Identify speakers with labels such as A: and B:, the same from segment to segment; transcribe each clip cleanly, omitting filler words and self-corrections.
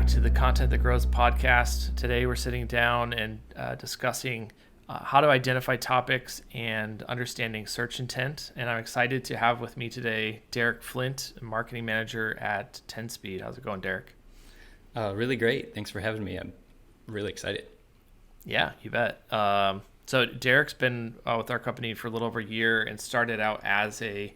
A: to the Content That Grows podcast. Today we're sitting down and discussing how to identify topics and understanding search intent. And I'm excited to have with me today Derek Flint, marketing manager at 10Speed. How's it going, Derek?
B: Really great. Thanks for having me. I'm really excited.
A: Yeah, you bet. So Derek's been with our company for a little over a year and started out as a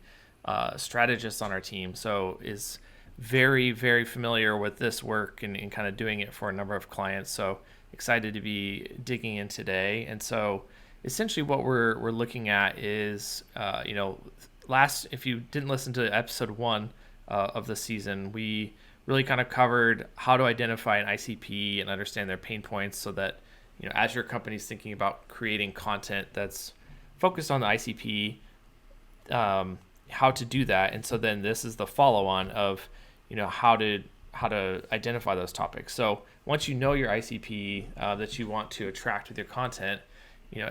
A: strategist on our team. So is very, very familiar with this work and kind of doing it for a number of clients. So excited to be digging in today. And so essentially what we're looking at is, if you didn't listen to episode 1 of the season, we really kind of covered how to identify an ICP and understand their pain points so that, as your company's thinking about creating content that's focused on the ICP, how to do that. And so then this is the follow-on of, how to identify those topics. So once you know your ICP that you want to attract with your content,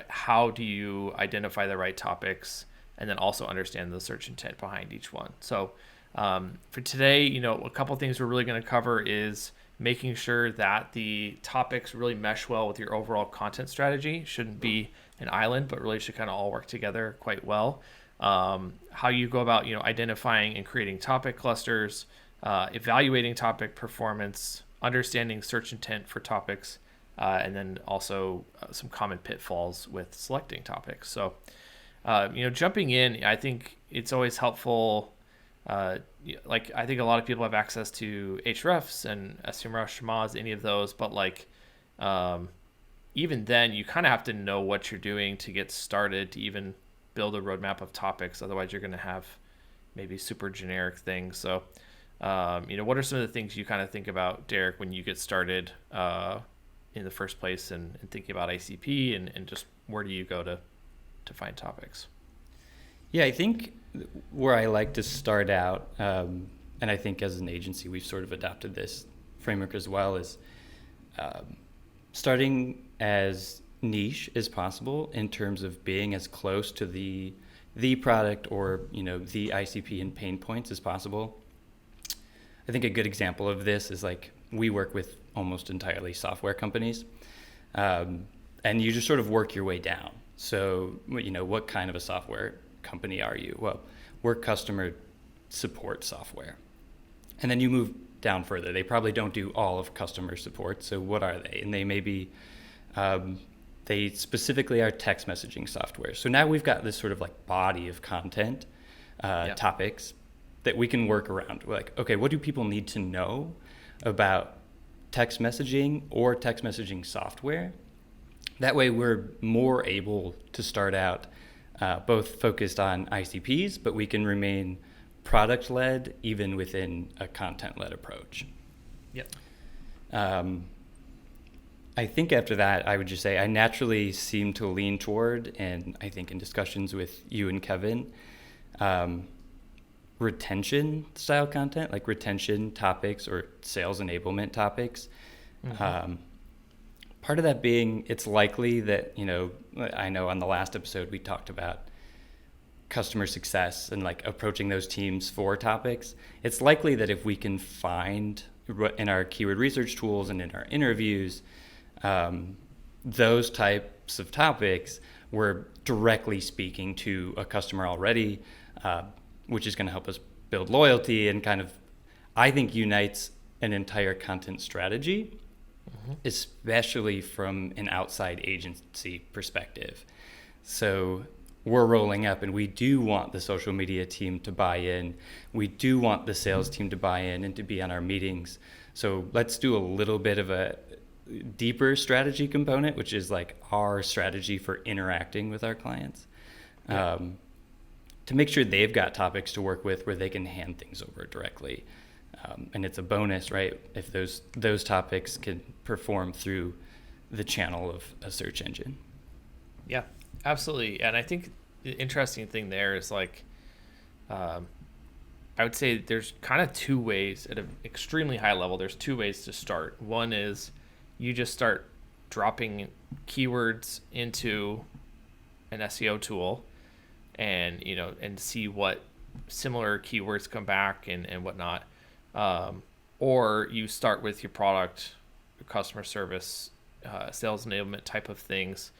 A: how do you identify the right topics and then also understand the search intent behind each one. So for today, a couple of things we're really going to cover is making sure that the topics really mesh well with your overall content strategy. Shouldn't be an island, but really should kind of all work together quite well. How you go about, identifying and creating topic clusters, evaluating topic performance, understanding search intent for topics, and then also some common pitfalls with selecting topics. So, jumping in, I think it's always helpful. I think a lot of people have access to Hrefs and SEMrush, Moz, any of those, but even then, you kind of have to know what you're doing to get started to even build a roadmap of topics. Otherwise, you're going to have maybe super generic things. So, what are some of the things you kind of think about, Derek, when you get started in the first place and thinking about ICP and just where do you go to find topics?
B: Yeah, I think where I like to start out, and I think as an agency we've sort of adopted this framework as well, is starting as niche as possible in terms of being as close to the product or the ICP and pain points as possible. I think a good example of this is we work with almost entirely software companies, and you just sort of work your way down. So what kind of a software company are you? Well, we're customer support software. And then you move down further. They probably don't do all of customer support. So what are they? And they may be, they specifically are text messaging software. So now we've got this sort of body of content, topics that we can work around. We're okay, what do people need to know about text messaging or text messaging software? That way we're more able to start out both focused on ICPs, but we can remain product-led even within a content-led approach.
A: Yep.
B: I think after that, I would just say I naturally seem to lean toward, and I think in discussions with you and Kevin, retention style content, like retention topics or sales enablement topics. Mm-hmm. Part of that being, it's likely that, I know on the last episode we talked about customer success and approaching those teams for topics. It's likely that if we can find in our keyword research tools and in our interviews, those types of topics, we're directly speaking to a customer already, which is going to help us build loyalty and kind of, I think, unites an entire content strategy. Mm-hmm. Especially from an outside agency perspective. So we're rolling up and we do want the social media team to buy in. We do want the sales team to buy in and to be on our meetings. So let's do a little bit of a deeper strategy component, which is our strategy for interacting with our clients, to make sure they've got topics to work with where they can hand things over directly. And it's a bonus, right, if those topics can perform through the channel of a search engine.
A: Yeah, absolutely. And I think the interesting thing there is I would say there's kind of two ways at an extremely high level. There's two ways to start. One is you just start dropping keywords into an SEO tool and, and see what similar keywords come back and whatnot. or you start with your product, your customer service, sales enablement type of things,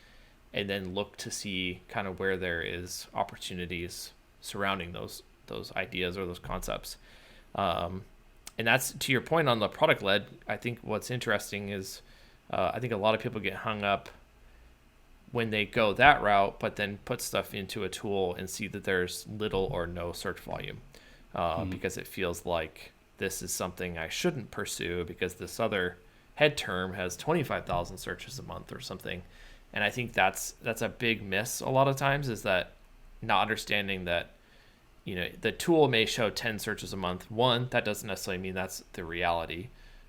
A: and then look to see kind of where there is opportunities surrounding those ideas or those concepts. And that's to your point on the product led. I think what's interesting is I think a lot of people get hung up when they go that route, but then put stuff into a tool and see that there's little or no search volume because it feels like this is something I shouldn't pursue because this other head term has 25,000 searches a month or something. And I think that's a big miss a lot of times, is that not understanding that, you know, the tool may show 10 searches a month. One, that doesn't necessarily mean that's the reality.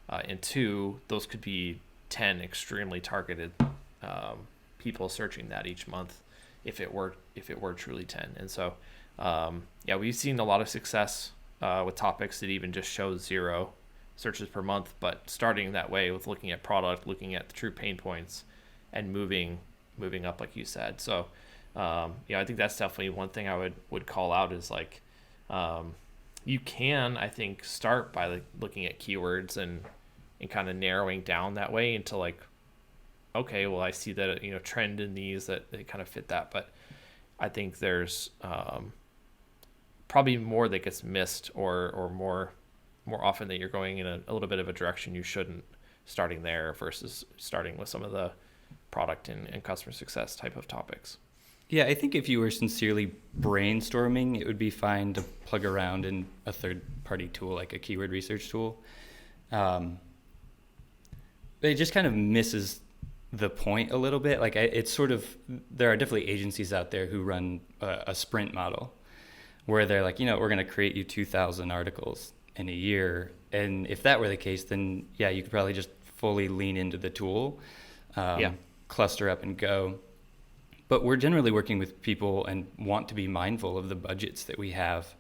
A: And two, those could be 10 extremely targeted people searching that each month if it were truly 10. And so, we've seen a lot of success with topics that even just show 0 searches per month, but starting that way with looking at product, looking at the true pain points, and moving up, like you said. So, I think that's definitely one thing I would call out is like, you can, I think, start by like looking at keywords and kind of narrowing down that way into like, okay, well, I see that, trend in these that they kind of fit that. But I think there's probably more that gets missed or more often that you're going in a little bit of a direction you shouldn't, starting there versus starting with some of the product and customer success type of topics.
B: Yeah, I think if you were sincerely brainstorming, it would be fine to plug around in a third-party tool like a keyword research tool. But it just kind of misses the point a little bit. Like it's sort of, there are definitely agencies out there who run a sprint model where they're like, we're going to create you 2,000 articles in a year. And if that were the case, then yeah, you could probably just fully lean into the tool, cluster up and go. But we're generally working with people and want to be mindful of the budgets that we have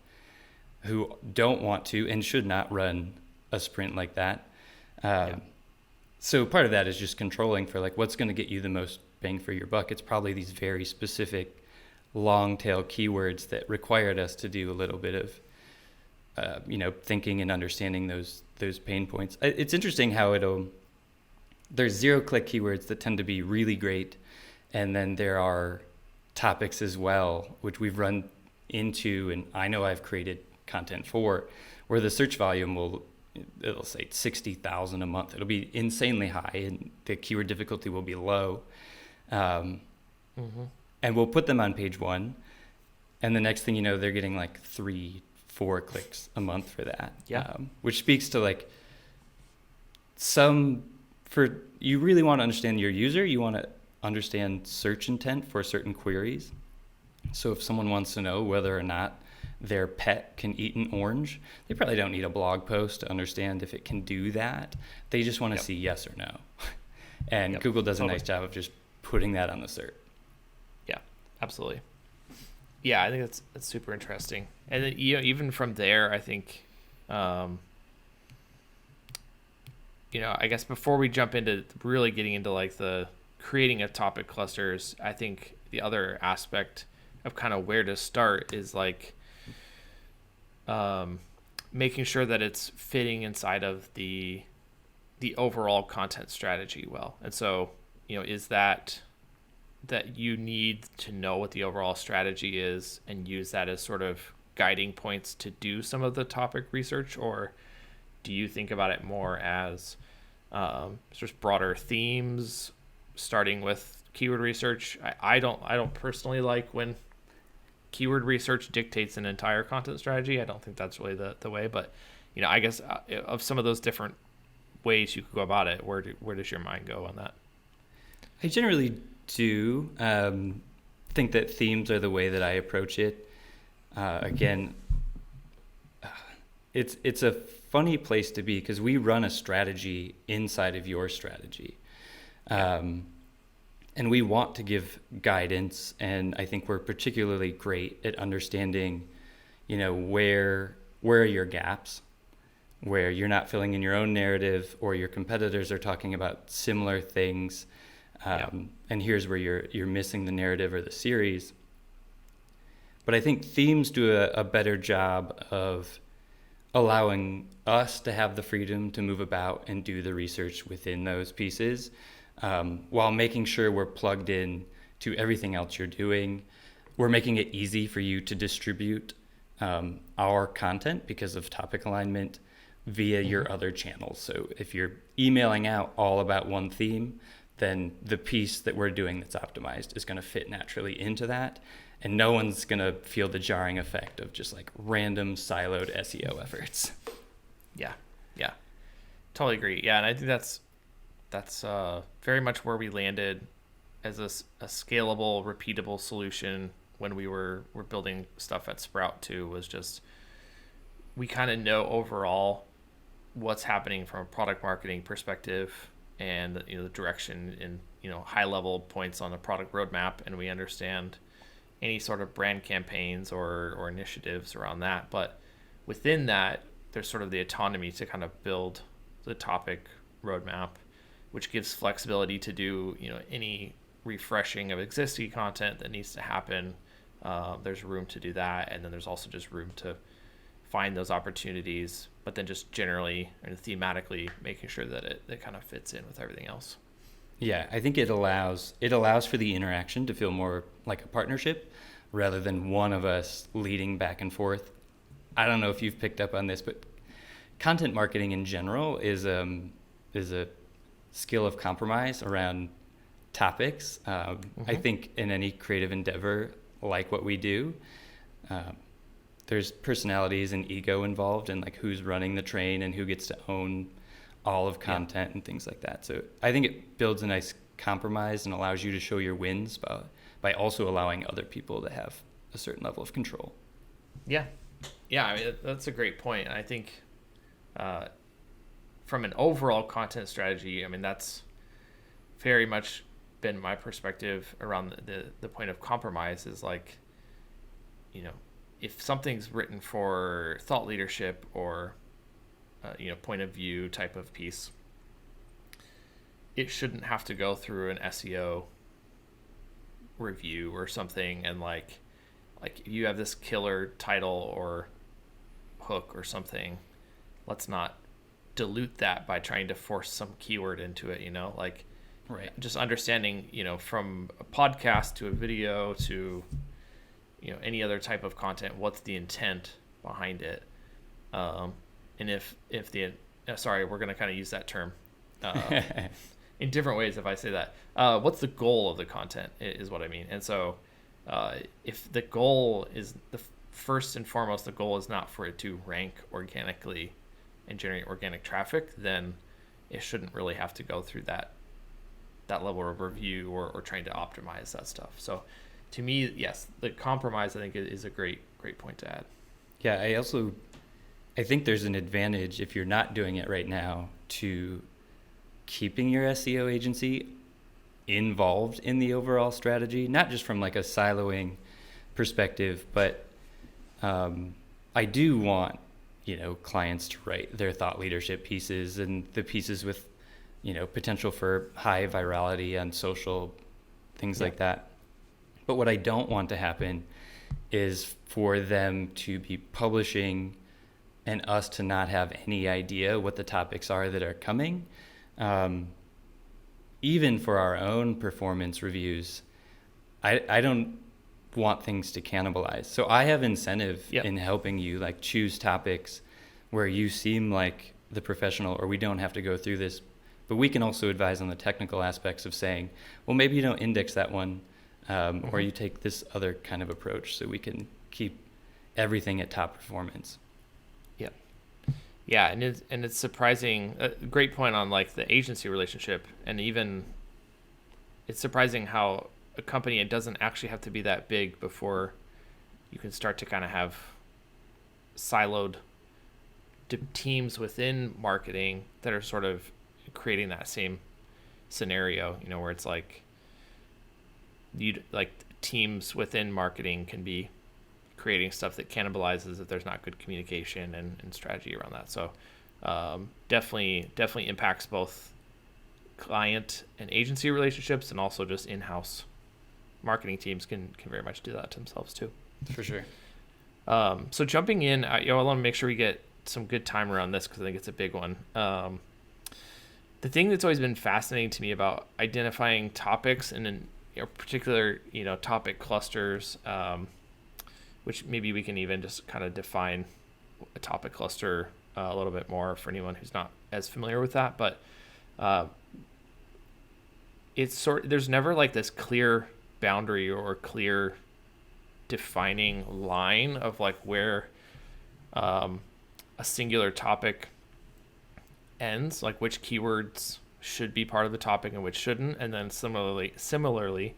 B: who don't want to and should not run a sprint like that. So part of that is just controlling for like what's going to get you the most bang for your buck. It's probably these very specific long tail keywords that required us to do a little bit of thinking and understanding those pain points. It's interesting how there's 0-click keywords that tend to be really great, and then there are topics as well which we've run into, and I know I've created content for, where the search volume it'll say 60,000 a month. It'll be insanely high, and the keyword difficulty will be low. And we'll put them on page 1, and the next thing you know, they're getting like 3-4 clicks a month for that. Which speaks to like you really want to understand your user. You want to understand search intent for certain queries. So if someone wants to know whether or not their pet can eat an orange, they probably don't need a blog post to understand if it can do that. They just want to see yes or no. And Google does a nice job of just putting that on the SERP. Yeah,
A: absolutely. Yeah, I think that's super interesting. And then, even from there, I think, I guess before we jump into really getting into like the creating of topic clusters, I think the other aspect of kind of where to start is like making sure that it's fitting inside of the overall content strategy well. And so, is that you need to know what the overall strategy is and use that as sort of guiding points to do some of the topic research, or do you think about it more as just broader themes, starting with keyword research? I don't personally like when keyword research dictates an entire content strategy. I don't think that's really the way, but I guess of some of those different ways you could go about it, where does your mind go on that?
B: I generally do think that themes are the way that I approach it. Again, it's a funny place to be because we run a strategy inside of your strategy. And we want to give guidance, and I think we're particularly great at understanding, where are your gaps, where you're not filling in your own narrative or your competitors are talking about similar things, and here's where you're missing the narrative or the series. But I think themes do a better job of allowing us to have the freedom to move about and do the research within those pieces, while making sure we're plugged in to everything else you're doing. We're making it easy for you to distribute our content because of topic alignment via your other channels. So if you're emailing out all about one theme, then the piece that we're doing that's optimized is going to fit naturally into that. And no one's going to feel the jarring effect of just like random siloed SEO efforts.
A: Yeah. Totally agree. Yeah, and I think that's very much where we landed as a scalable, repeatable solution when we're building stuff at Sprout too, was just we kind of know overall what's happening from a product marketing perspective and the direction and high level points on the product roadmap, and we understand any sort of brand campaigns or initiatives around that. But within that, there's sort of the autonomy to kind of build the topic roadmap, which gives flexibility to do any refreshing of existing content that needs to happen. There's room to do that, and then there's also just room to find those opportunities, but then just generally and thematically making sure that it kind of fits in with everything else.
B: Yeah, I think it allows for the interaction to feel more like a partnership rather than one of us leading back and forth. I don't know if you've picked up on this, but content marketing in general is a skill of compromise around topics. I think in any creative endeavor like what we do, there's personalities and ego involved, and like who's running the train and who gets to own all of content and things like that. So I think it builds a nice compromise and allows you to show your wins by also allowing other people to have a certain level of control.
A: Yeah. I mean, that's a great point. I think from an overall content strategy, I mean, that's very much been my perspective around the point of compromise is like, if something's written for thought leadership or point of view type of piece, it shouldn't have to go through an SEO review or something. And like if you have this killer title or hook or something, let's not dilute that by trying to force some keyword into it,
B: Right.
A: Just understanding, from a podcast to a video to any other type of content, what's the intent behind it. And if the sorry, we're going to kind of use that term in different ways if I say that. What's the goal of the content is what I mean. And so if the goal is first and foremost, the goal is not for it to rank organically and generate organic traffic, then it shouldn't really have to go through that level of review or trying to optimize that stuff. So to me, yes, the compromise I think is a great point to add.
B: Yeah, I think there's an advantage if you're not doing it right now to keeping your SEO agency involved in the overall strategy, not just from like a siloing perspective, but I do want, clients to write their thought leadership pieces and the pieces with, potential for high virality on social, things like that. But what I don't want to happen is for them to be publishing and us to not have any idea what the topics are that are coming. Even for our own performance reviews, I don't want things to cannibalize. So I have incentive in helping you like choose topics where you seem like the professional, or we don't have to go through this, but we can also advise on the technical aspects of saying, well, maybe you don't index that one, or you take this other kind of approach so we can keep everything at top performance.
A: Yeah, and it's surprising. Great point on like the agency relationship, and even it's surprising how a company, it doesn't actually have to be that big before you can start to kind of have siloed teams within marketing that are sort of creating that same scenario, where it's like teams within marketing can be creating stuff that cannibalizes if there's not good communication and strategy around that. So definitely impacts both client and agency relationships, and also just in-house marketing teams can very much do that to themselves too.
B: For sure.
A: So jumping in, I want to make sure we get some good time around this because I think it's a big one. The thing that's always been fascinating to me about identifying topics and in particular, topic clusters, which maybe we can even just kind of define a topic cluster a little bit more for anyone who's not as familiar with that. But there's never like this clear boundary or clear defining line of like where a singular topic ends, like which keywords should be part of the topic and which shouldn't, and then similarly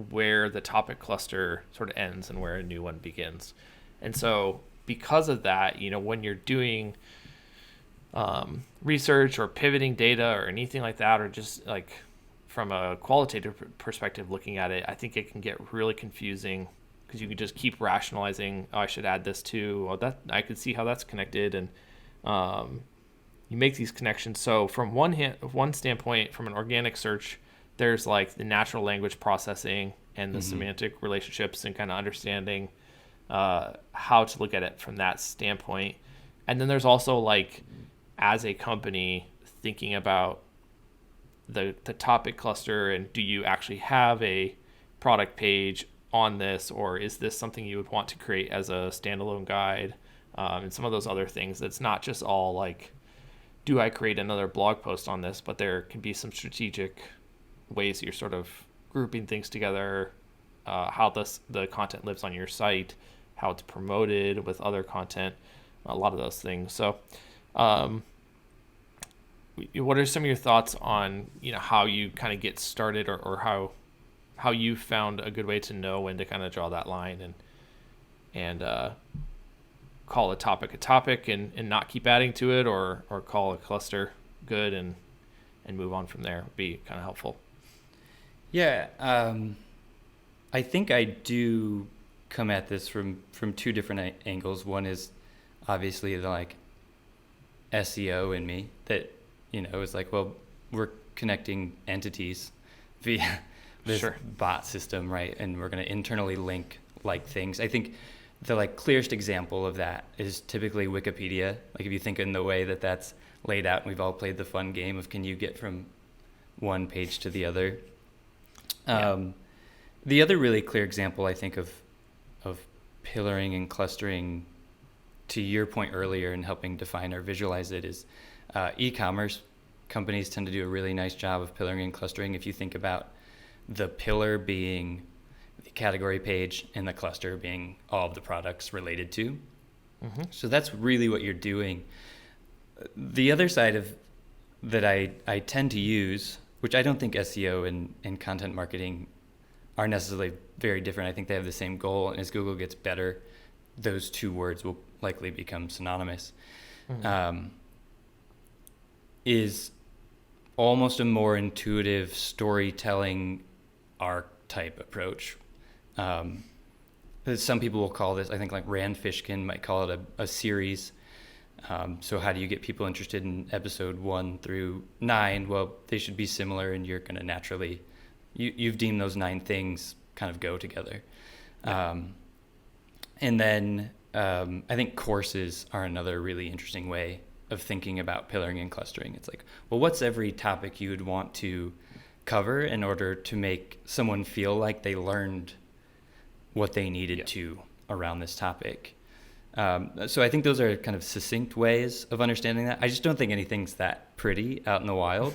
A: where the topic cluster sort of ends and where a new one begins. And so because of that, when you're doing research or pivoting data or anything like that, or just like from a qualitative perspective looking at it, I think it can get really confusing because you can just keep rationalizing, I should add this too, that I could see how that's connected, and you make these connections. So from one standpoint, from an organic search, there's like the natural language processing and the semantic relationships and kind of understanding how to look at it from that standpoint. And then there's also like, as a company, thinking about the topic cluster, and do you actually have a product page on this, or is this something you would want to create as a standalone guide, and some of those other things. That's not just all like, do I create another blog post on this, but there can be some strategic ways you're sort of grouping things together, how the content lives on your site, how it's promoted with other content, a lot of those things. So what are some of your thoughts on how you kind of get started, or how you found a good way to know when to kind of draw that line and call a topic and not keep adding to it, or call a cluster good and move on from there would be kind of helpful.
B: Yeah, I think I do come at this from two different angles. One is obviously the like SEO in me that is like, well, we're connecting entities via this bot system, right? And we're going to internally link like things. I think the like clearest example of that is typically Wikipedia. Like if you think in the way that that's laid out, and we've all played the fun game of can you get from one page to the other. The other really clear example I think of pillaring and clustering, to your point earlier, and helping define or visualize it, is e-commerce companies tend to do a really nice job of pillaring and clustering. If you think about the pillar being the category page and the cluster being all of the products related to. So that's really what you're doing. The other side of that I tend to use, which I don't think SEO and content marketing are necessarily very different. I think they have the same goal, and as Google gets better, those two words will likely become synonymous. Is almost a more intuitive storytelling archetype approach. Some people will call this, I think like Rand Fishkin might call it a series. So how do you get people interested in episode 1 through 9? Well, they should be similar, and you're going to naturally, you've deemed those 9 things kind of go together. And then I think courses are another really interesting way of thinking about pillaring and clustering. It's like, well, what's every topic you would want to cover in order to make someone feel like they learned what they needed to around this topic? So I think those are kind of succinct ways of understanding that. I just don't think anything's that pretty out in the wild.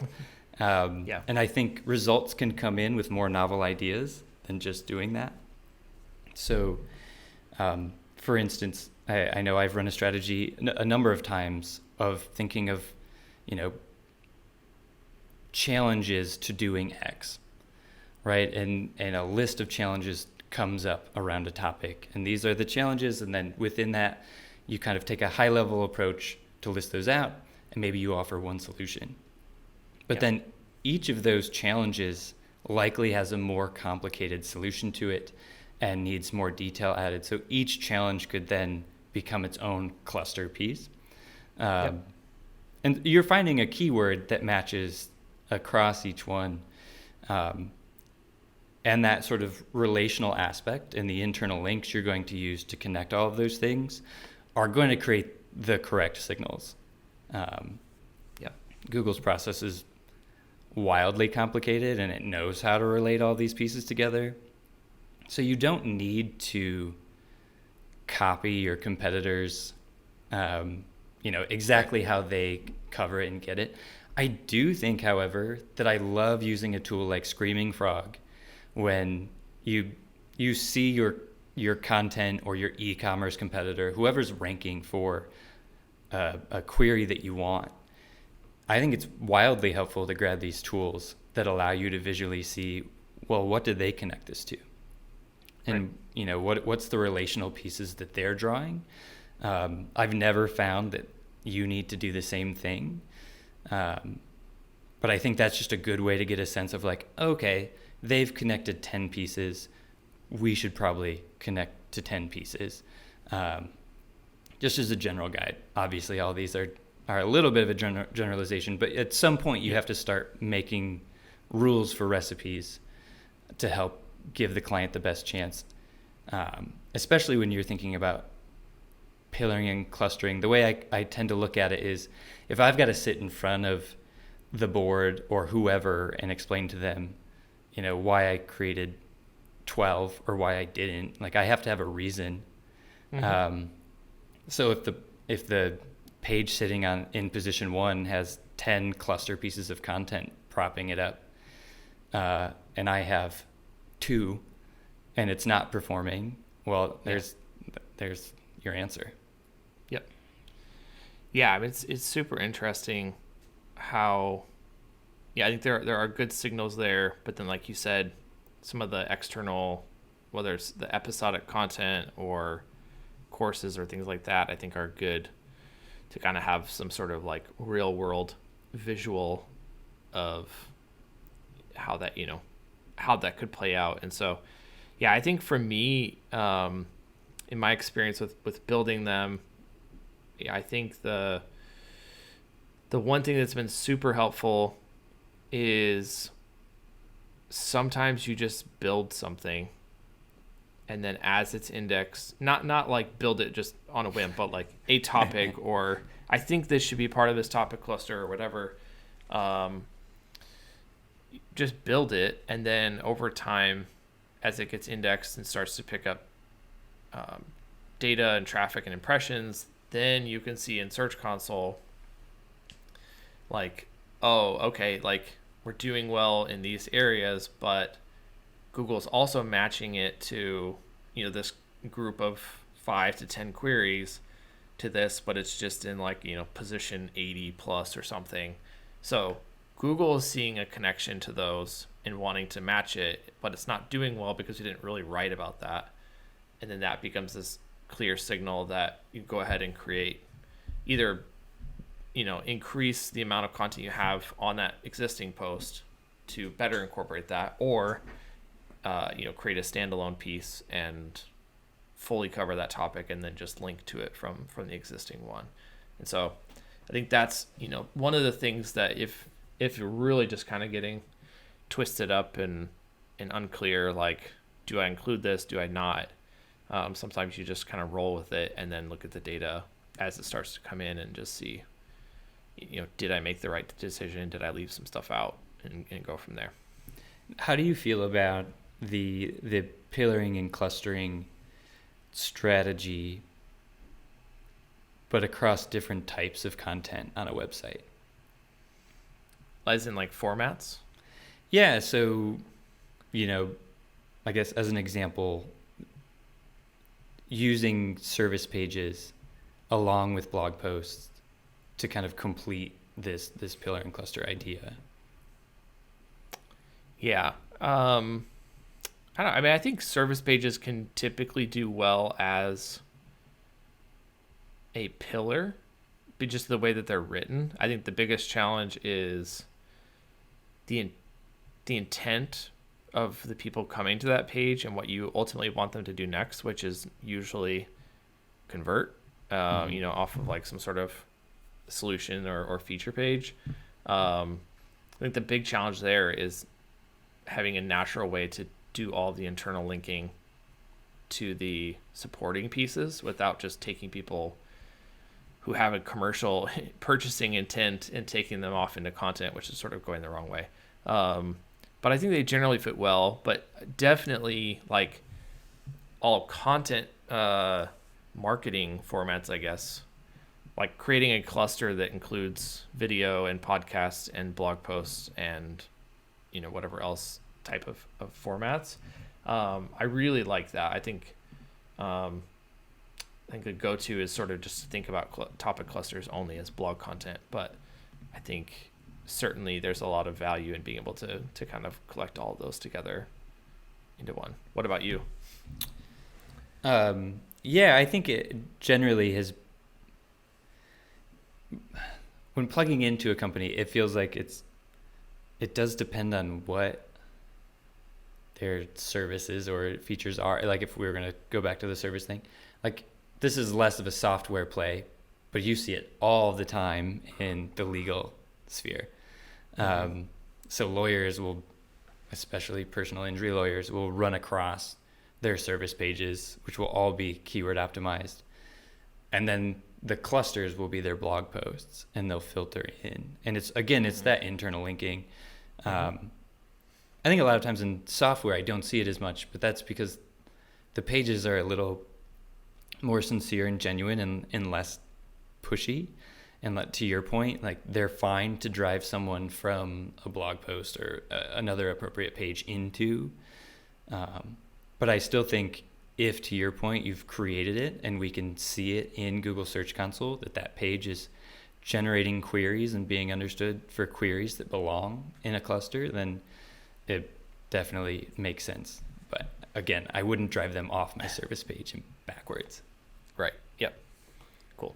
B: And I think results can come in with more novel ideas than just doing that. So, for instance, I know I've run a strategy a number of times of thinking of, challenges to doing X, right? And a list of challenges comes up around a topic, and these are the challenges, and then within that you kind of take a high level approach to list those out, and maybe you offer one solution. But then each of those challenges likely has a more complicated solution to it and needs more detail added. So each challenge could then become its own cluster piece. And you're finding a keyword that matches across each one. And that sort of relational aspect and the internal links you're going to use to connect all of those things are going to create the correct signals.
A: Yep.
B: Google's process is wildly complicated, and it knows how to relate all these pieces together. So you don't need to copy your competitors, exactly how they cover it and get it. I do think, however, that I love using a tool like Screaming Frog when you see your content or your e-commerce competitor, whoever's ranking for a query that you want. I think it's wildly helpful to grab these tools that allow you to visually see, well, what did they connect this to? And, what's the relational pieces that they're drawing? I've never found that you need to do the same thing. But I think that's just a good way to get a sense of like, okay, they've connected 10 pieces. We should probably connect to 10 pieces. Just as a general guide. Obviously, all these are a little bit of a generalization, but at some point you have to start making rules for recipes to help give the client the best chance, especially when you're thinking about pillaring and clustering. The way I tend to look at it is, if I've got to sit in front of the board or whoever and explain to them, why I created 12 or why I didn't, like I have to have a reason. Mm-hmm. So if the page sitting in position 1 has 10 cluster pieces of content propping it up, and I have 2 and it's not performing, well, there's your answer.
A: Yep. Yeah, I mean, it's super interesting how, I think there are good signals there, but then like you said, some of the external, whether it's the episodic content or courses or things like that, I think are good to kind of have some sort of like real world visual of how that could play out. And so, I think for me, in my experience with building them, I think the one thing that's been super helpful is sometimes you just build something and then as it's indexed, not like build it just on a whim, but like a topic or I think this should be part of this topic cluster or whatever. Just build it, and then over time, as it gets indexed and starts to pick up data and traffic and impressions, then you can see in Search Console, like, oh, okay, like we're doing well in these areas, but Google's also matching it to, this group of 5 to 10 queries to this, but it's just in like, position 80 plus or something. So Google is seeing a connection to those and wanting to match it, but it's not doing well because you didn't really write about that. And then that becomes this clear signal that you go ahead and create either, increase the amount of content you have on that existing post to better incorporate that, or, create a standalone piece and fully cover that topic and then just link to it from the existing one. And so I think that's, one of the things that if you're really just kind of getting twisted up and unclear, like, do I include this? Do I not? Sometimes you just kind of roll with it and then look at the data as it starts to come in and just see, did I make the right decision? Did I leave some stuff out and go from there?
B: How do you feel about the pillaring and clustering strategy, but across different types of content on a website?
A: As in like formats?
B: Yeah, so, I guess as an example, using service pages along with blog posts to kind of complete this pillar and cluster idea.
A: Yeah. I don't know. I mean, I think service pages can typically do well as a pillar, but just the way that they're written. I think the biggest challenge is the intent of the people coming to that page and what you ultimately want them to do next, which is usually convert, off of like some sort of solution or feature page. I think the big challenge there is having a natural way to do all the internal linking to the supporting pieces without just taking people who have a commercial purchasing intent and taking them off into content, which is sort of going the wrong way. But I think they generally fit well, but definitely like all content marketing formats, I guess, like creating a cluster that includes video and podcasts and blog posts and, whatever else type of formats. I really like that. I think the go-to is sort of just to think about topic clusters only as blog content, but I think certainly there's a lot of value in being able to kind of collect all of those together into one. What about you?
B: Yeah, I think it generally has, when plugging into a company, it feels like it does depend on what their services or features are. Like if we were going to go back to the service thing, like this is less of a software play, but you see it all the time in the legal sphere. So lawyers will, especially personal injury lawyers, will run across their service pages, which will all be keyword optimized. And then the clusters will be their blog posts, and they'll filter in. And it's that internal linking. I think a lot of times in software, I don't see it as much, but that's because the pages are a little more sincere and genuine and less pushy. And to your point, like they're fine to drive someone from a blog post or another appropriate page into. But I still think if, to your point, you've created it and we can see it in Google Search Console, that page is generating queries and being understood for queries that belong in a cluster, then it definitely makes sense. But again, I wouldn't drive them off my service page and backwards.
A: Right. Yep. Cool.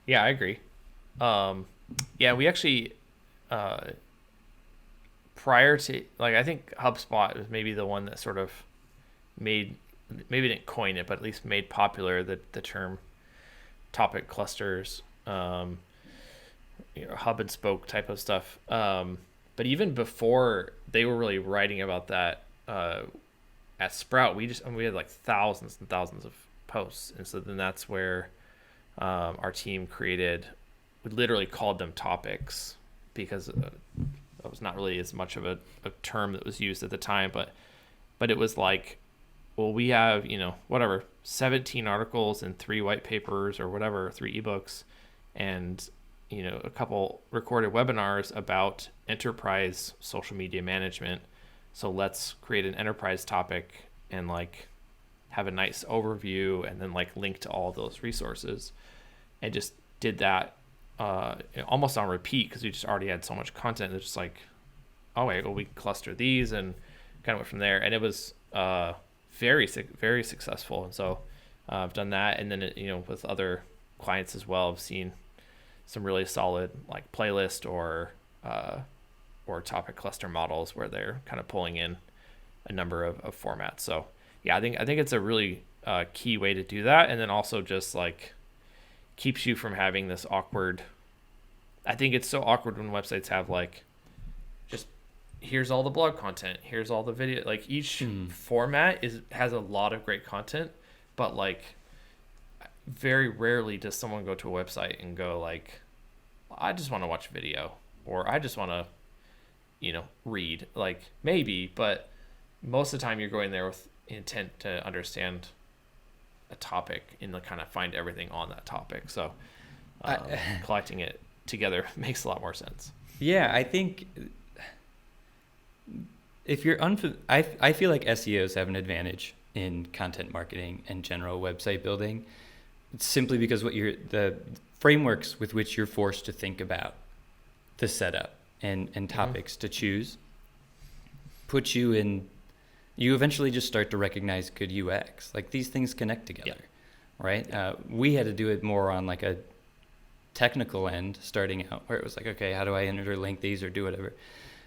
A: Yeah, I agree. Yeah, we actually, prior to, like, I think HubSpot was maybe the one that sort of maybe didn't coin it, but at least made popular the term topic clusters, hub and spoke type of stuff. But even before they were really writing about that, at Sprout, we had like thousands and thousands of posts. And so then that's where, our team created, we literally called them topics because that was not really as much of a term that was used at the time, but it was like, well, we have, 17 articles and 3 white papers or whatever, 3 ebooks, and, a couple recorded webinars about enterprise social media management. So let's create an enterprise topic and like have a nice overview and then like link to all those resources, and just did that almost on repeat because we just already had so much content. It's just like, oh wait, well, we cluster these and kind of went from there. And it was very, very successful. And so I've done that. And then, with other clients as well, I've seen some really solid like playlist or topic cluster models where they're kind of pulling in a number of formats. So yeah, I think it's a really key way to do that. And then also just like keeps you from having this awkward, I think it's so awkward when websites have like, just here's all the blog content, here's all the video, like each format has a lot of great content, but like very rarely does someone go to a website and go like, I just want to watch video, or I just want to, read. Like maybe, but most of the time you're going there with intent to understand a topic and to kind of find everything on that topic. So collecting it together makes a lot more sense.
B: Yeah, I think if you're I feel like SEOs have an advantage in content marketing and general website building, simply because the frameworks with which you're forced to think about the setup and topics to choose put you in, you eventually just start to recognize good UX. Like these things connect together, right? We had to do it more on like a technical end starting out, where it was like, okay, how do I interlink these or do whatever?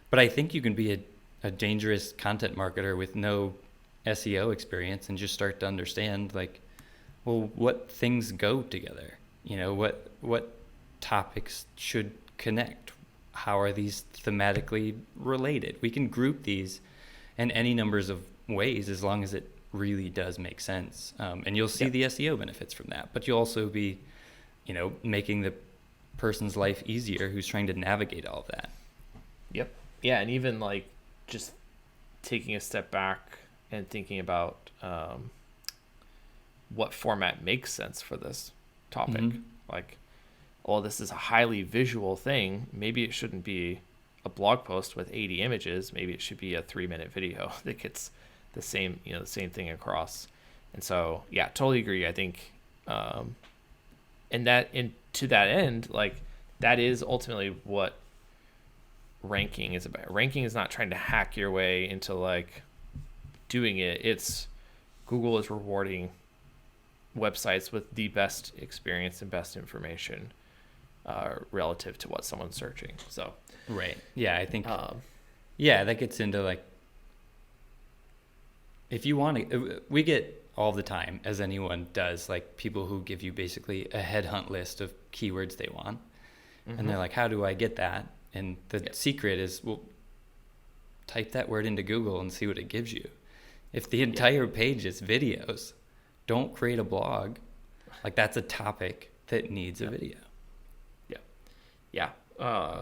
B: But I think you can be a dangerous content marketer with no SEO experience and just start to understand like, well, what things go together? What topics should connect? How are these thematically related? We can group these in any numbers of ways as long as it really does make sense. And you'll see the SEO benefits from that, but you'll also be making the person's life easier who's trying to navigate all of that.
A: Yep. Yeah, and even like just taking a step back and thinking about what format makes sense for this topic.
B: Mm-hmm.
A: Like, well, this is a highly visual thing. Maybe it shouldn't be a blog post with 80 images. Maybe it should be a 3-minute video that gets the same thing across. And so, yeah, totally agree. I think, to that end, like that is ultimately what ranking is about. Ranking is not trying to hack your way into like doing it. It's Google is rewarding websites with the best experience and best information relative to what someone's searching. So,
B: right. Yeah, I think, that gets into like, if you want to, we get all the time, as anyone does, like people who give you basically a headhunt list of keywords they want. Mm-hmm. And they're like, how do I get that? And the secret is, well, type that word into Google and see what it gives you. If the entire page is videos, don't create a blog. Like that's a topic that needs a video.
A: Yeah.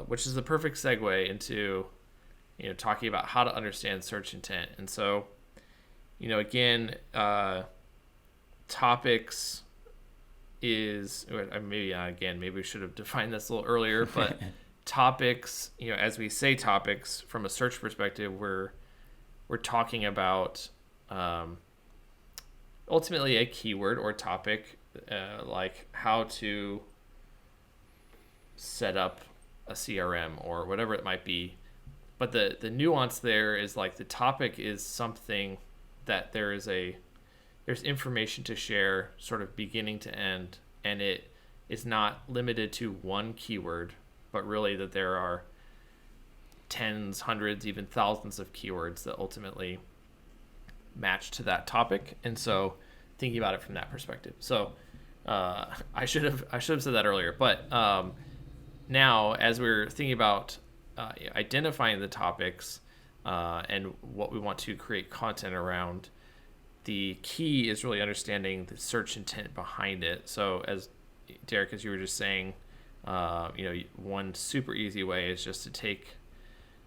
A: Which is the perfect segue into, talking about how to understand search intent. And so, again, topics is, maybe we should have defined this a little earlier, but topics, as we say topics from a search perspective, we're talking about ultimately a keyword or topic, like how to set up a CRM or whatever it might be. But the nuance there is like the topic is something that there's information to share sort of beginning to end, and it is not limited to one keyword, but really that there are tens, hundreds, even thousands of keywords that ultimately match to that topic. And so thinking about it from that perspective. So I should have said that earlier, but now as we're thinking about identifying the topics and what we want to create content around, the key is really understanding the search intent behind it. So as Derek, as you were just saying, one super easy way is just to take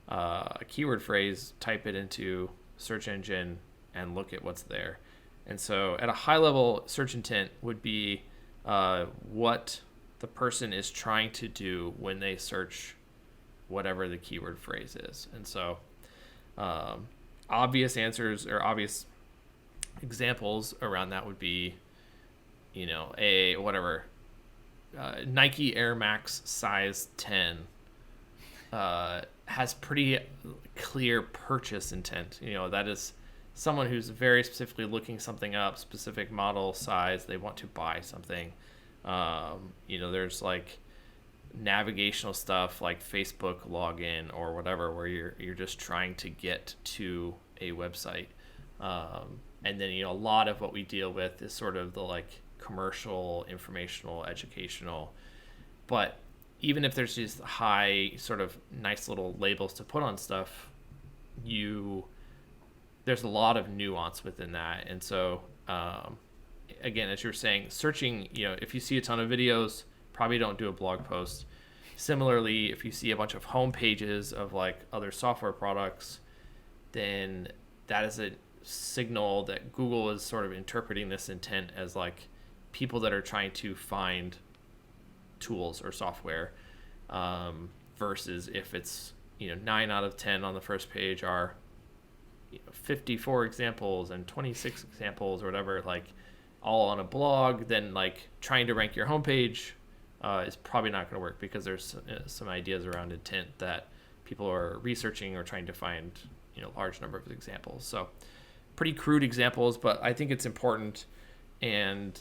A: a keyword phrase, type it into search engine, and look at what's there. And so at a high level, search intent would be what the person is trying to do when they search whatever the keyword phrase is. And so obvious answers or obvious examples around that would be, Nike Air Max size 10 has pretty clear purchase intent. That is someone who's very specifically looking something up, specific model, size, they want to buy something. There's like navigational stuff like Facebook login or whatever, where you're just trying to get to a website. And then, a lot of what we deal with is sort of the like commercial, informational, educational. But even if there's just high sort of nice little labels to put on stuff, there's a lot of nuance within that. And so, again, as you're saying, searching, if you see a ton of videos, probably don't do a blog post. Similarly, if you see a bunch of home pages of like other software products, then that is a signal that Google is sort of interpreting this intent as like people that are trying to find tools or software, versus if it's 9 out of 10 on the first page are 54 examples and 26 examples or whatever, like all on a blog, then like trying to rank your homepage is probably not going to work, because there's some ideas around intent that people are researching or trying to find large number of examples. So pretty crude examples, but I think it's important, and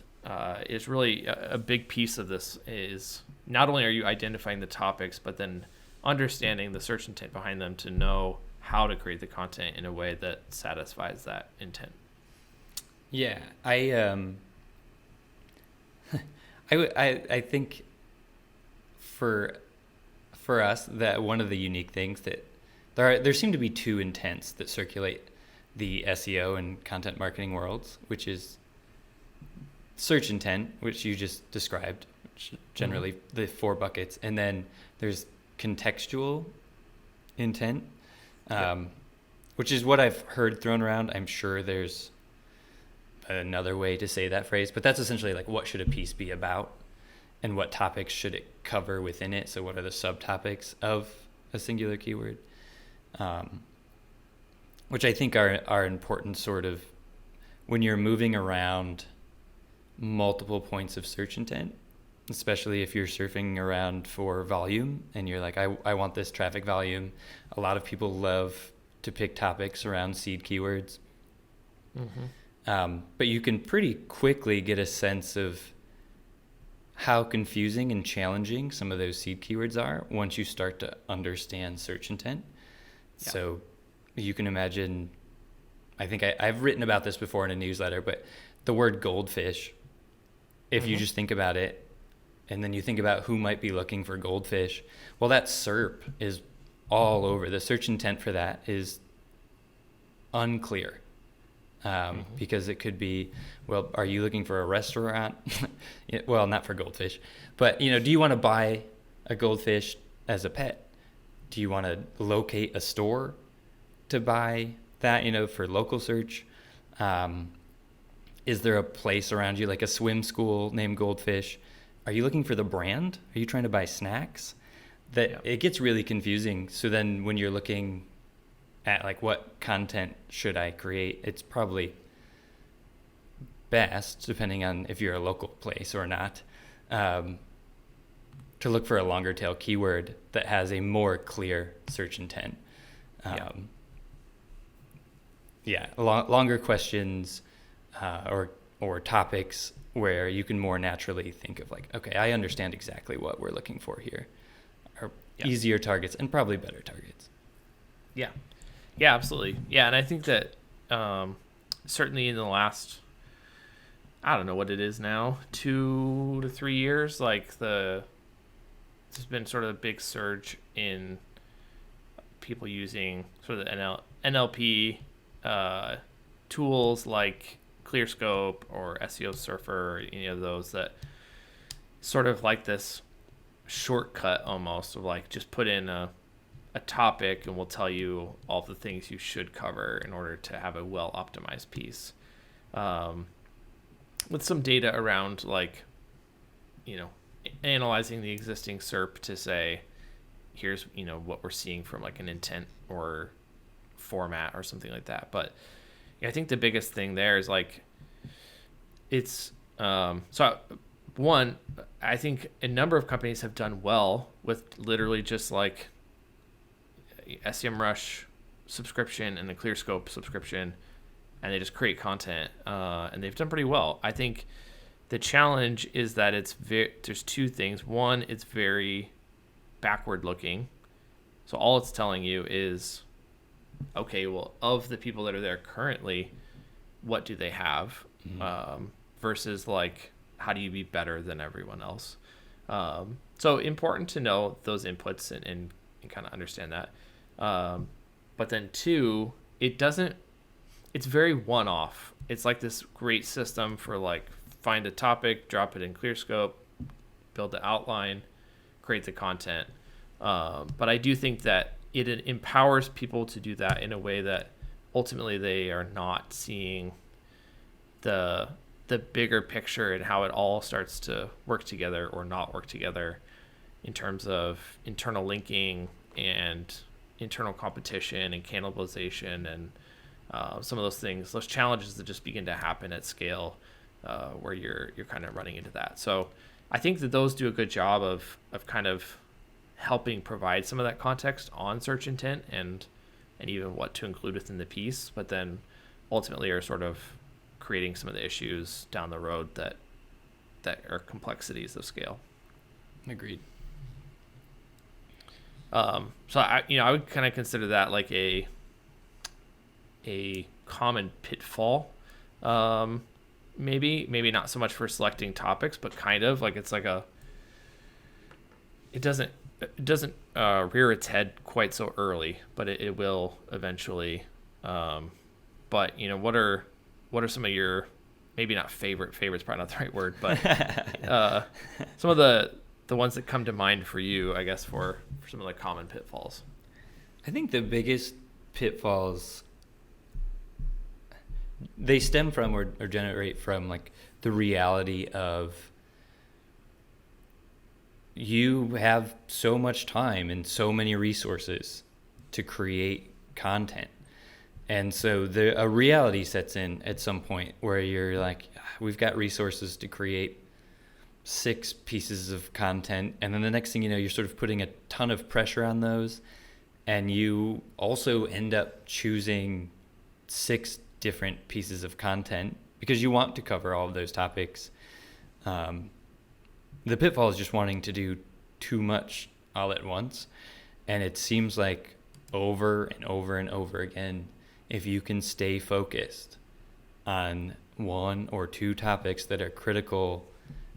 A: is really a big piece of this is not only are you identifying the topics, but then understanding the search intent behind them to know how to create the content in a way that satisfies that intent.
B: Yeah, I think for us that one of the unique things that there seem to be two intents that circulate the SEO and content marketing worlds, which is search intent, which you just described, generally the 4 buckets. And then there's contextual intent, which is what I've heard thrown around. I'm sure there's another way to say that phrase, but that's essentially like, what should a piece be about and what topics should it cover within it? So what are the subtopics of a singular keyword? Which I think are important sort of when you're moving around multiple points of search intent, especially if you're surfing around for volume and you're like, I want this traffic volume. A lot of people love to pick topics around seed keywords. But you can pretty quickly get a sense of how confusing and challenging some of those seed keywords are once you start to understand search intent. Yeah. So you can imagine, I think I've written about this before in a newsletter, but the word goldfish, if you just think about it, and then you think about who might be looking for goldfish, well, that SERP is all over. The search intent for that is unclear. Because it could be, well, are you looking for a restaurant? Well, not for goldfish, but do you want to buy a goldfish as a pet? Do you want to locate a store to buy that, for local search? Is there a place around you, like a swim school named Goldfish? Are you looking for the brand? Are you trying to buy snacks? It gets really confusing. So then when you're looking at like, what content should I create, it's probably best, depending on if you're a local place or not, to look for a longer tail keyword that has a more clear search intent. Longer questions or topics where you can more naturally think of like, okay, I understand exactly what we're looking for here, or easier targets and probably better targets.
A: Yeah, absolutely. Yeah, and I think that certainly in the last, I don't know what it is now, 2 to 3 years, like there's been sort of a big surge in people using sort of the NLP tools like ClearScope or SEO Surfer, or any of those that sort of like this shortcut almost of like, just put in a topic and we'll tell you all the things you should cover in order to have a well optimized piece, with some data around like, analyzing the existing SERP to say, here's what we're seeing from like an intent or format or something like that. But I think the biggest thing there is like, it's so one, I think a number of companies have done well with literally just like SEMrush subscription and the ClearScope subscription, and they just create content, and they've done pretty well. I think the challenge is that there's 2 things. One, it's very backward looking, so all it's telling you is, okay, well, of the people that are there currently, what do they have, versus like, how do you be better than everyone else? So important to know those inputs and kind of understand that. But then 2, it's very one-off. It's like this great system for like, find a topic, drop it in ClearScope, build the outline, create the content. But I do think that it empowers people to do that in a way that ultimately they are not seeing the bigger picture and how it all starts to work together or not work together in terms of internal linking and internal competition and cannibalization and some of those things, those challenges that just begin to happen at scale, where you're kind of running into that. So I think that those do a good job of kind of helping provide some of that context on search intent and even what to include within the piece, but then ultimately are sort of creating some of the issues down the road that are complexities of scale.
B: Agreed.
A: So I would kind of consider that like a common pitfall. Maybe not so much for selecting topics, but kind of like, it's like it doesn't rear its head quite so early, but it will eventually. But what are some of your maybe not favorite's probably not the right word, but some of the ones that come to mind for you, I guess, for some of the common pitfalls.
B: I think the biggest pitfalls, they stem from or generate from like the reality of you have so much time and so many resources to create content. And so a reality sets in at some point where you're like, we've got resources to create 6 pieces of content. And then the next thing you know, you're sort of putting a ton of pressure on those. And you also end up choosing 6 different pieces of content because you want to cover all of those topics. The pitfall is just wanting to do too much all at once. And it seems like over and over and over again, if you can stay focused on 1 or 2 topics that are critical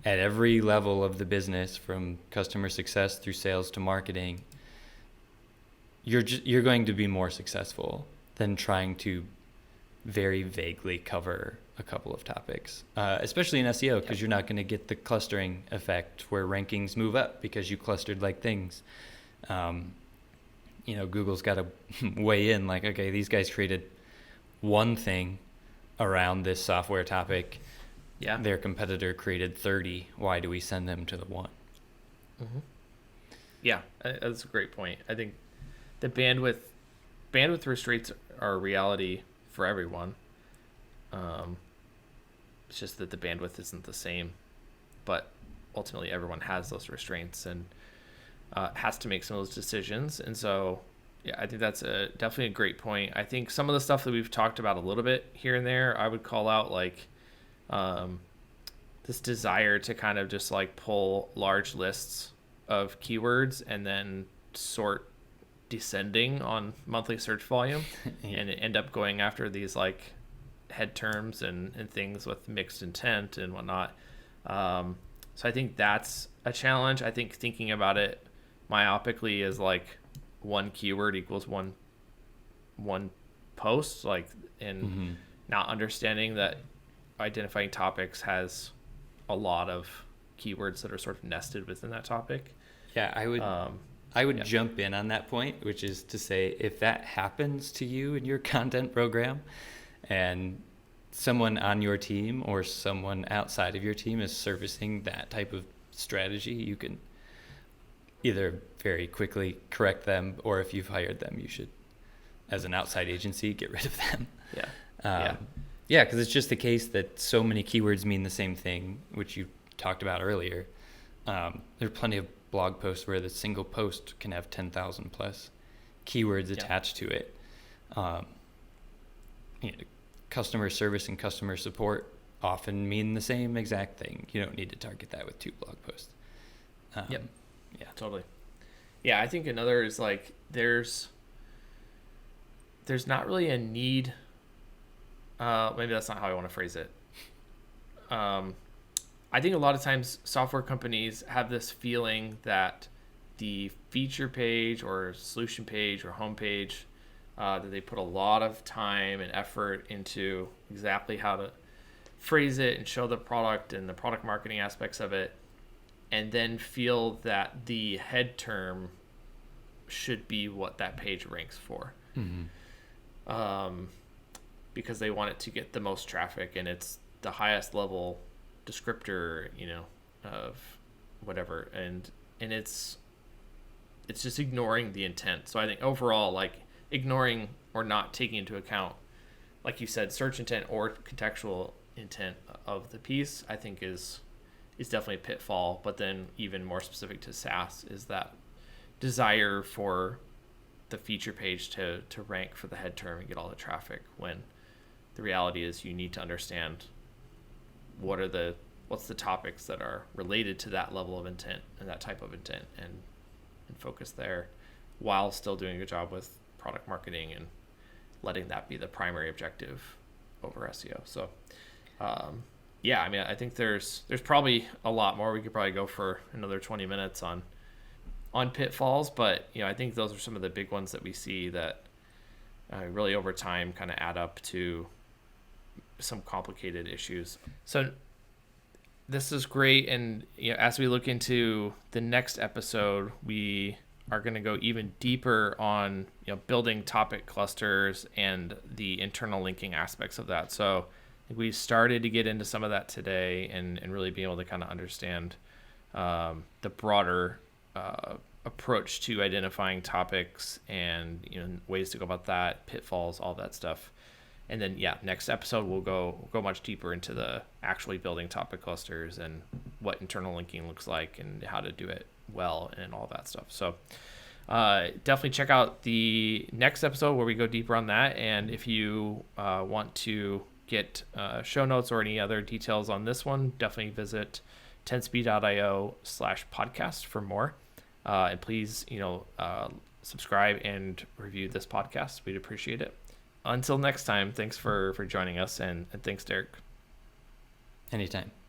B: at every level of the business, from customer success through sales to marketing, you're going to be more successful than trying to very vaguely cover a couple of topics, especially in SEO, because you're not going to get the clustering effect where rankings move up because you clustered like things. Google's got to weigh in like, okay, these guys created one thing around this software topic.
A: Yeah.
B: Their competitor created 30. Why do we send them to the one?
A: Mm-hmm. Yeah, that's a great point. I think the bandwidth restraints are a reality for everyone. It's just that the bandwidth isn't the same, but ultimately everyone has those restraints and has to make some of those decisions. And so, yeah, I think that's definitely a great point. I think some of the stuff that we've talked about a little bit here and there, I would call out like this desire to kind of just like pull large lists of keywords and then sort descending on monthly search volume and end up going after these like head terms and things with mixed intent and whatnot. So I think that's a challenge. I think thinking about it myopically is like one keyword equals one post, like, and not understanding that identifying topics has a lot of keywords that are sort of nested within that topic.
B: Yeah, I would jump in on that point, which is to say, if that happens to you in your content program and someone on your team or someone outside of your team is servicing that type of strategy, you can either very quickly correct them, or if you've hired them, you should, as an outside agency, get rid of them. Yeah, because it's just the case that so many keywords mean the same thing, which you talked about earlier. There are plenty of blog posts where the single post can have 10,000 plus keywords attached to it. Customer service and customer support often mean the same exact thing. You don't need to target that with 2 blog posts.
A: Yeah, totally. Yeah, I think another is like there's not really a need. Maybe that's not how I want to phrase it. I think a lot of times software companies have this feeling that the feature page or solution page or homepage, that they put a lot of time and effort into exactly how to phrase it and show the product and the product marketing aspects of it, and then feel that the head term should be what that page ranks for. Because they want it to get the most traffic and it's the highest level descriptor, of whatever. And it's just ignoring the intent. So I think overall, like ignoring or not taking into account, like you said, search intent or contextual intent of the piece, I think is definitely a pitfall. But then even more specific to SaaS is that desire for the feature page to rank for the head term and get all the traffic, when the reality is you need to understand what's the topics that are related to that level of intent and that type of intent, and focus there while still doing a good job with product marketing and letting that be the primary objective over SEO. So I think there's probably a lot more. We could probably go for another 20 minutes on pitfalls, but I think those are some of the big ones that we see that really over time kind of add up to some complicated issues. So this is great. And as we look into the next episode, we are going to go even deeper on building topic clusters and the internal linking aspects of that. So we started to get into some of that today and really be able to kind of understand the broader approach to identifying topics and ways to go about that, pitfalls, all that stuff. And then next episode we'll go much deeper into the actually building topic clusters and what internal linking looks like and how to do it well and all that stuff. So definitely check out the next episode where we go deeper on that. And if you want to get show notes or any other details on this one, definitely visit 10speed.io/podcast for more. And please, subscribe and review this podcast. We'd appreciate it. Until next time, thanks for joining us, and thanks, Derek.
B: Anytime.